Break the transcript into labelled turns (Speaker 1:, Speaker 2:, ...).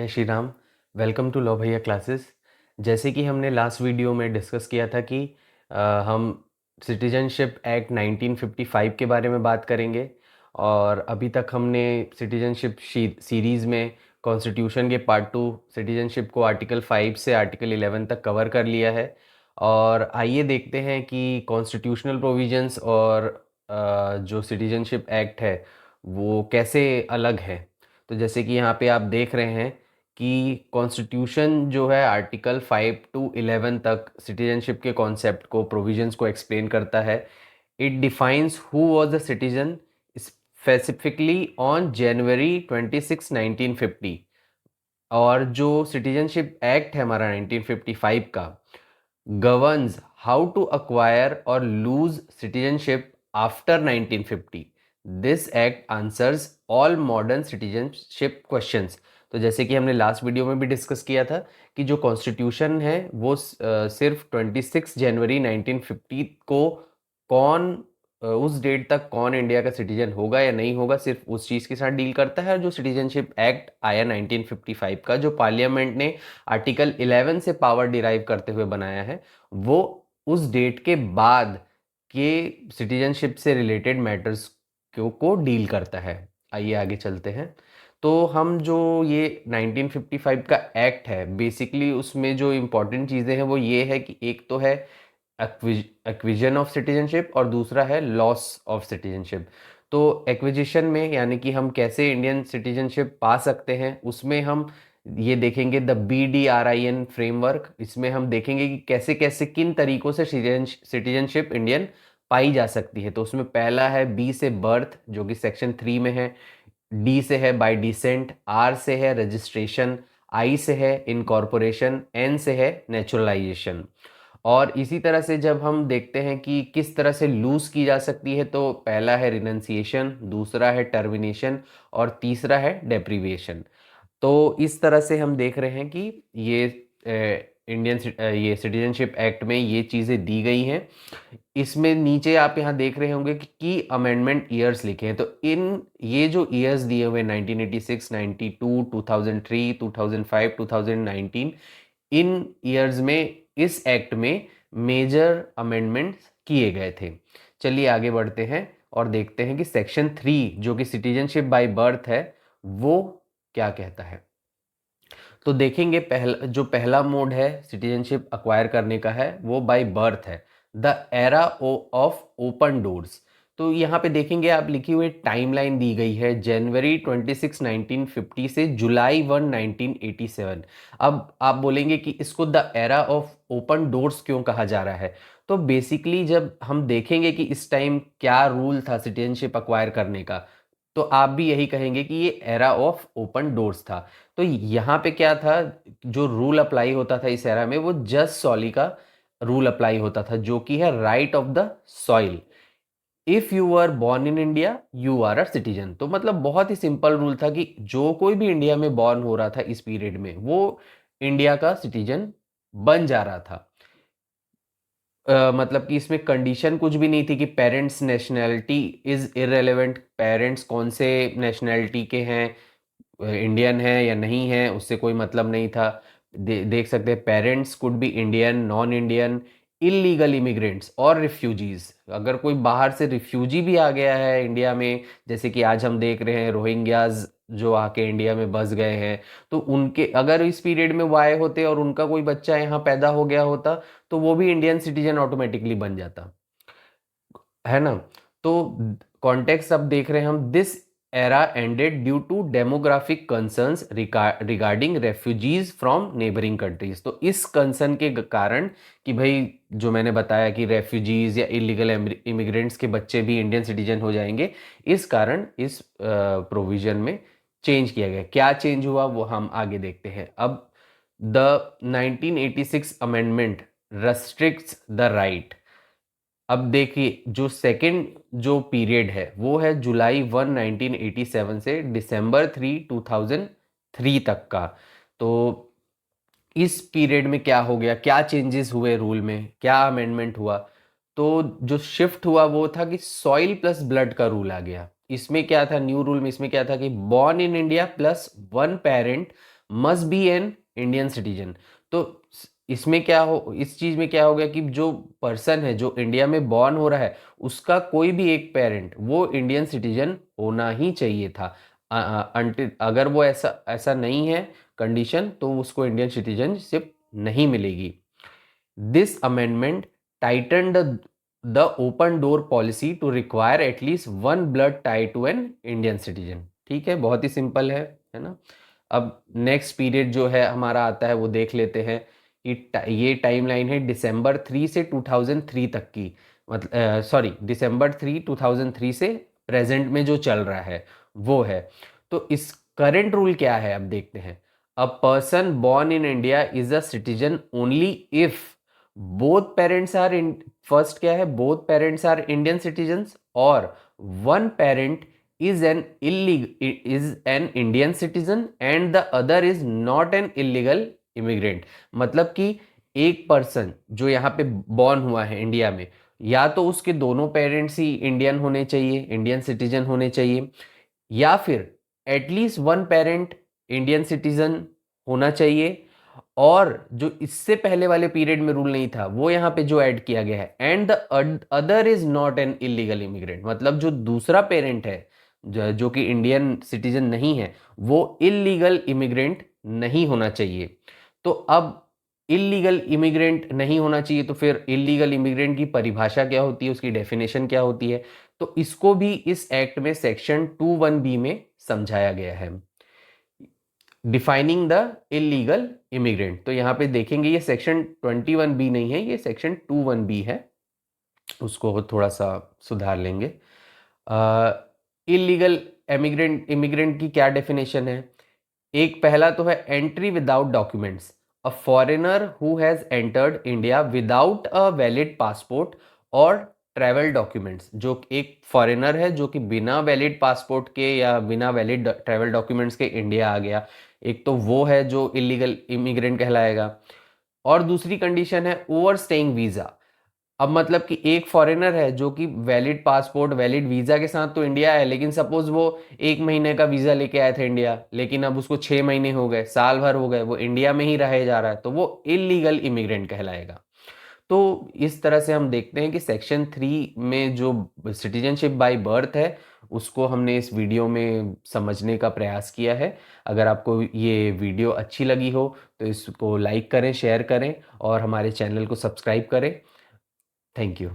Speaker 1: जय Shri Ram. Welcome to low भैया classes. जैसे कि हमने लास्ट वीडियो में डिस्कस किया था कि हम सिटीजनशिप एक्ट 1955 के बारे में बात करेंगे और अभी तक हमने सिटीजनशिप सीरीज़ में कॉन्स्टिट्यूशन के पार्ट 2 सिटीजनशिप को आर्टिकल 5 से आर्टिकल 11 तक कवर कर लिया है। और आइए देखते हैं कि कॉन्स्टिट्यूशनल प्रोविजंस और जो सिटीजनशिप एक्ट है वो कैसे अलग है। तो जैसे कि यहाँ पे आप देख रहे हैं कि कॉन्स्टिट्यूशन जो है आर्टिकल 5 टू 11 तक सिटीजनशिप के कॉन्सेप्ट को प्रोविजंस को एक्सप्लेन करता है। It defines who was the citizen specifically on January 26 1950। और जो सिटीजनशिप एक्ट है हमारा 1955 का governs how to acquire or lose citizenship after 1950. This act answers all modern citizenship questions. तो जैसे कि हमने लास्ट वीडियो में भी डिस्कस किया था कि जो कॉन्स्टिट्यूशन है वो सिर्फ 26 जनवरी 1950 को उस डेट तक कौन इंडिया का सिटीजन होगा या नहीं होगा सिर्फ उस चीज़ के साथ डील करता है। और जो सिटीजनशिप एक्ट आया 1955 का जो पार्लियामेंट ने आर्टिकल 11 से पावर डिराइव करते हुए बनाया है वो उस डेट के बाद के सिटीजनशिप से रिलेटेड मैटर्स को डील करता है। आइए आगे चलते हैं। तो हम जो ये 1955 का एक्ट है बेसिकली उसमें जो इम्पोर्टेंट चीज़ें हैं वो ये है कि एक तो है एक्विजन ऑफ सिटीजनशिप और दूसरा है लॉस ऑफ सिटीजनशिप। तो एक्विजिशन में यानी कि हम कैसे इंडियन सिटीजनशिप पा सकते हैं उसमें हम ये देखेंगे द BDRIN फ्रेमवर्क। इसमें हम देखेंगे कि कैसे कैसे किन तरीकों से सिटीजनशिप इंडियन पाई जा सकती है। तो उसमें पहला है B से बर्थ जो कि सेक्शन 3 में है, D से है बाय डिसेंट, R से है रजिस्ट्रेशन, I से है इनकॉर्पोरेशन, N से है नेचुरलाइजेशन। और इसी तरह से जब हम देखते हैं कि किस तरह से लूज की जा सकती है तो पहला है रिनंसिएशन, दूसरा है टर्मिनेशन और तीसरा है डेप्रीविएशन। तो इस तरह से हम देख रहे हैं कि ये ये सिटीजनशिप एक्ट में ये चीज़ें दी गई हैं। इसमें नीचे आप यहाँ देख रहे होंगे कि की अमेंडमेंट ईयर्स लिखे हैं। तो इन ये जो ईयर्स दिए हुए 1986, 92, 2003, 2005, 2019 इन ईयर्स में इस एक्ट में मेजर अमेंडमेंट्स किए गए थे। चलिए आगे बढ़ते हैं और देखते हैं कि सेक्शन 3 जो कि सिटीजनशिप बाय बर्थ है वो क्या कहता है। तो देखेंगे पहला मोड है सिटीजनशिप अक्वायर करने का है वो बाय बर्थ है, the era of open doors. तो यहाँ पे देखेंगे आप लिखी हुई टाइमलाइन दी गई है जनवरी 26 1950 से जुलाई 1 1987। अब आप बोलेंगे कि इसको the era of open doors क्यों कहा जा रहा है। तो बेसिकली जब हम देखेंगे कि इस टाइम क्या रूल था सिटीजनशिप अक्वायर करने का तो आप भी यही कहेंगे कि ये एरा ऑफ ओपन डोर्स था। तो यहाँ पे क्या था, जो रूल अप्लाई होता था इस एरा में वो जस्ट सॉली का रूल अप्लाई होता था जो कि है right of the soil. If you are born in India you are a citizen. तो मतलब बहुत ही सिंपल रूल था कि जो कोई भी इंडिया में बॉर्न हो रहा था इस पीरियड में वो इंडिया का सिटीजन बन जा रहा था। मतलब कि इसमें कंडीशन कुछ भी नहीं थी कि parents nationality is irrelevant, parents कौन से नेशनैलिटी के हैं, इंडियन है या नहीं है उससे कोई मतलब नहीं था। देख सकते हैं parents could be Indian, non Indian, illegal immigrants और रिफ्यूजीज। अगर कोई बाहर से रिफ्यूजी भी आ गया है इंडिया में जैसे कि आज हम देख रहे हैं रोहिंग्याज जो आके इंडिया में बस गए हैं तो उनके अगर इस पीरियड में वो आए होते और उनका कोई बच्चा यहाँ पैदा हो गया होता तो वो भी इंडियन सिटीजन ऑटोमेटिकली बन जाता है ना। तो कॉन्टेक्स्ट अब देख रहे हैं हम, this era ended due to demographic concerns regarding refugees from neighbouring countries. तो इस कंसर्न के कारण कि भाई जो मैंने बताया कि रेफ्यूजीज या इलीगल इमिग्रेंट्स के बच्चे भी इंडियन सिटीजन हो जाएंगे, इस कारण इस प्रोविजन में चेंज किया गया। क्या चेंज हुआ वो हम आगे देखते हैं। अब the 1986 amendment restricts the right. अब देखिए जो सेकंड जो पीरियड है वो है जुलाई 1 1987 से दिसंबर 3 2003 तक का। तो इस पीरियड में क्या हो गया, क्या चेंजेस हुए रूल में, क्या अमेंडमेंट हुआ। तो जो शिफ्ट हुआ वो था कि सॉइल प्लस ब्लड का रूल आ गया। इसमें क्या था न्यू रूल में, इसमें क्या था कि born in India plus one parent must be N Indian citizen. तो इसमें क्या हो, इस चीज में क्या हो गया कि जो पर्सन है जो इंडिया में बॉर्न हो रहा है उसका कोई भी एक पेरेंट वो इंडियन सिटीजन होना ही चाहिए था। अगर वो ऐसा ऐसा नहीं है कंडीशन तो उसको इंडियन सिटीजनशिप नहीं मिलेगी। This amendment tightened the open door policy to require at least one blood tie to an Indian citizen. ठीक है, बहुत ही सिंपल है ना। अब नेक्स्ट पीरियड जो है हमारा आता है वो देख लेते हैं कि ये टाइमलाइन है दिसंबर 3 से 2003 तक की। मतलब सॉरी, दिसंबर 3 2003 से प्रेजेंट में जो चल रहा है वो है। तो इस करंट रूल क्या है अब देखते हैं। A person born in India is a citizen only if both parents are in, first क्या है, both parents are Indian citizens और one parent is an Indian citizen and the other is not an illegal immigrant। मतलब कि एक person जो यहाँ पे born हुआ है इंडिया में, या तो उसके दोनों पेरेंट्स ही इंडियन होने चाहिए, इंडियन सिटीजन होने चाहिए, या फिर at least one parent Indian citizen होना चाहिए। और जो इससे पहले वाले पीरियड में रूल नहीं था वो यहाँ पे जो ऐड किया गया है, and the other is not an illegal immigrant. मतलब जो दूसरा पेरेंट है जो कि इंडियन सिटीजन नहीं है वो इलीगल इमिग्रेंट नहीं होना चाहिए। तो अब इलीगल इमिग्रेंट नहीं होना चाहिए तो फिर इलीगल इमिग्रेंट की परिभाषा क्या होती है, उसकी डेफिनेशन क्या होती है, तो इसको भी इस एक्ट में सेक्शन 21B में समझाया गया है, डिफाइनिंग द इलीगल इमिग्रेंट। तो यहाँ पे देखेंगे ये सेक्शन 21B नहीं है, ये सेक्शन 21B है, उसको थोड़ा सा सुधार लेंगे। इलीगल इमिग्रेंट की क्या डेफिनेशन है। एक पहला तो है entry without documents, a foreigner who has entered India without a valid passport और ट्रैवल डॉक्यूमेंट्स। जो एक फॉरेनर है जो कि बिना वैलिड पासपोर्ट के या बिना वैलिड ट्रैवल डॉक्यूमेंट्स के इंडिया आ गया, एक तो वो है जो इलीगल इमिग्रेंट कहलाएगा। और दूसरी कंडीशन है ओवर स्टेइंग वीजा। अब मतलब कि एक फॉरेनर है जो कि वैलिड पासपोर्ट वैलिड वीजा के साथ तो इंडिया है, लेकिन सपोज वो 1 महीने का वीजा लेके आए थे इंडिया, लेकिन अब उसको 6 महीने हो गए, साल भर हो गए, वो इंडिया में ही रहे जा रहा है, तो वो इलीगल इमिग्रेंट कहलाएगा। तो इस तरह से हम देखते हैं कि सेक्शन 3 में जो सिटीजनशिप बाय बर्थ है उसको हमने इस वीडियो में समझने का प्रयास किया है। अगर आपको ये वीडियो अच्छी लगी हो तो इसको लाइक करें, शेयर करें और हमारे चैनल को सब्सक्राइब करें। Thank you.